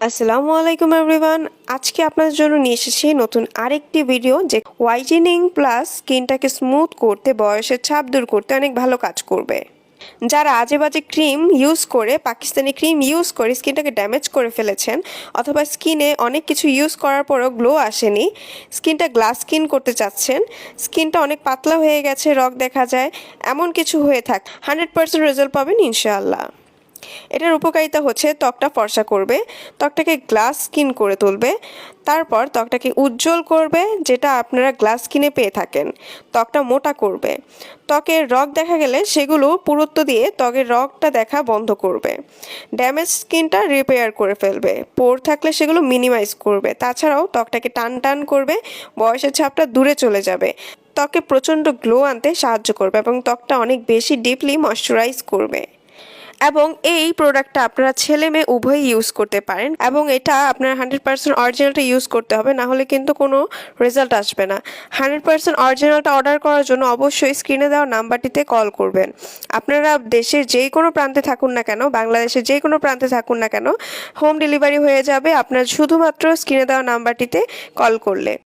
আসসালামু আলাইকুম এভরিওয়ান। আজকে আপনাদের জন্য নিয়ে এসেছি নতুন আরেকটি ভিডিও যে হোয়াইটেনিং প্লাস স্কিনটাকে স্মুথ করতে, বয়সের ছাপ দূর করতে অনেক ভালো কাজ করবে। যারা আজে বাজে ক্রিম ইউজ করে, পাকিস্তানি ক্রিম ইউজ করে স্কিনটাকে ড্যামেজ করে ফেলেছেন, অথবা স্কিনে অনেক কিছু ইউজ করার পরও গ্লো আসেনি, স্কিনটা গ্লাস স্কিন করতে চাচ্ছেন, স্কিনটা অনেক পাতলা হয়ে গেছে, রগ দেখা যায়, এমন কিছু হয়ে থাক 100% রেজাল্ট পাবেন ইনশাআল্লাহ। এটার উপকারিতা হচ্ছে ত্বকটা ফর্সা করবে, ত্বকটাকে গ্লাস স্কিন করে তুলবে, তারপর ত্বকটাকে উজ্জ্বল করবে, যেটা আপনারা গ্লাস স্কিনে পেয়ে থাকেন। ত্বকটা মোটা করবে, ত্বকের রগ দেখা গেলে সেগুলো পুরুত্ব দিয়ে ত্বকের রগটা দেখা বন্ধ করবে, ড্যামেজ স্কিনটা রিপেয়ার করে ফেলবে, পোর থাকলে সেগুলো মিনিমাইজ করবে। তাছাড়াও ত্বকটাকে টান টান করবে, বয়সের ছাপটা দূরে চলে যাবে, ত্বকে প্রচণ্ড গ্লো আনতে সাহায্য করবে এবং ত্বকটা অনেক বেশি ডিপলি ময়শ্চারাইজ করবে। এবং এই প্রোডাক্টটা আপনারা ছেলে মেয়ে উভয়ই ইউজ করতে পারেন, এবং এটা আপনার 100% অরিজিনালটা ইউজ করতে হবে, না হলে কিন্তু কোনো রেজাল্ট আসবে না। 100% অরিজিনালটা অর্ডার করার জন্য অবশ্যই স্ক্রিনে দেওয়া নাম্বারটিতে কল করবেন। আপনারা দেশের যেই কোনো প্রান্তে থাকুন না কেন, বাংলাদেশের যে কোনো প্রান্তে থাকুন না কেন, হোম ডেলিভারি হয়ে যাবে আপনার শুধুমাত্র স্ক্রিনে দেওয়া নাম্বারটিতে কল করলে।